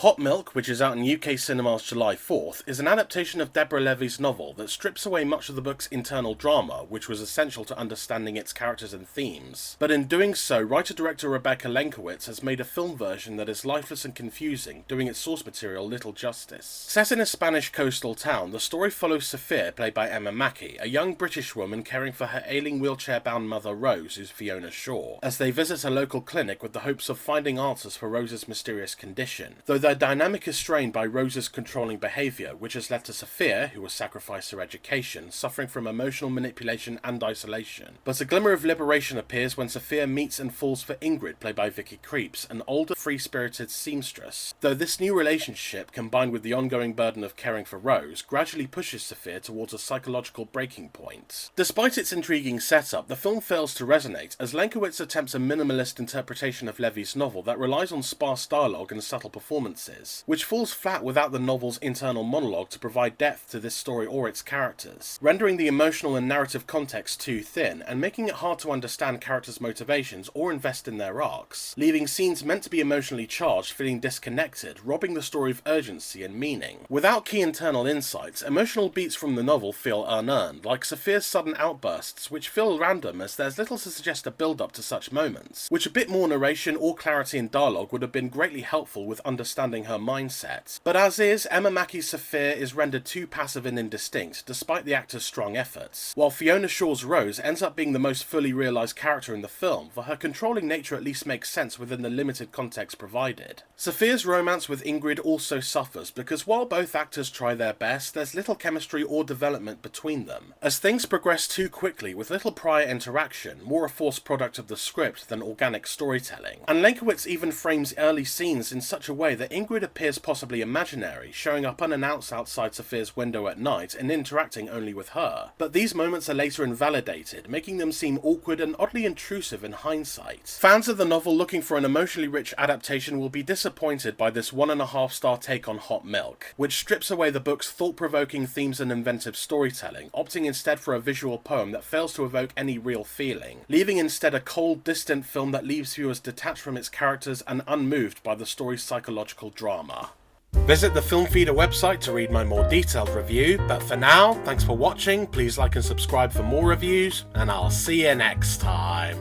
Hot Milk, which is out in UK cinemas July 4th, is an adaptation of Deborah Levy's novel that strips away much of the book's internal drama, which was essential to understanding its characters and themes. But in doing so, writer-director Rebecca Lenkowitz has made a film version that is lifeless and confusing, doing its source material little justice. Set in a Spanish coastal town, the story follows Sophia, played by Emma Mackey, a young British woman caring for her ailing wheelchair-bound mother Rose, who's Fiona Shaw, as they visit a local clinic with the hopes of finding answers for Rose's mysterious condition. Though their dynamic is strained by Rose's controlling behaviour, which has led to Sophia, who has sacrificed her education, suffering from emotional manipulation and isolation. But a glimmer of liberation appears when Sophia meets and falls for Ingrid, played by Vicky Krieps, an older, free-spirited seamstress. Though this new relationship, combined with the ongoing burden of caring for Rose, gradually pushes Sophia towards a psychological breaking point. Despite its intriguing setup, the film fails to resonate, as Lenkowitz attempts a minimalist interpretation of Levy's novel that relies on sparse dialogue and subtle performances, which falls flat without the novel's internal monologue to provide depth to this story or its characters, rendering the emotional and narrative context too thin, and making it hard to understand characters' motivations or invest in their arcs, leaving scenes meant to be emotionally charged feeling disconnected, robbing the story of urgency and meaning. Without key internal insights, emotional beats from the novel feel unearned, like Sophia's sudden outbursts, which feel random as there's little to suggest a build-up to such moments, which a bit more narration or clarity in dialogue would have been greatly helpful with understanding her mindset. But as is, Emma Mackey's Sophia is rendered too passive and indistinct, despite the actor's strong efforts, while Fiona Shaw's Rose ends up being the most fully realised character in the film, for her controlling nature at least makes sense within the limited context provided. Sophia's romance with Ingrid also suffers, because while both actors try their best, there's little chemistry or development between them, as things progress too quickly with little prior interaction, more a forced product of the script than organic storytelling. And Lenkowitz even frames early scenes in such a way that Ingrid appears possibly imaginary, showing up unannounced outside Sophia's window at night and interacting only with her. But these moments are later invalidated, making them seem awkward and oddly intrusive in hindsight. Fans of the novel looking for an emotionally rich adaptation will be disappointed by this 1.5-star take on Hot Milk, which strips away the book's thought-provoking themes and inventive storytelling, opting instead for a visual poem that fails to evoke any real feeling, leaving instead a cold, distant film that leaves viewers detached from its characters and unmoved by the story's psychological drama. Visit the Film Feeder website to read my more detailed review, but for now, thanks for watching, please like and subscribe for more reviews, and I'll see you next time.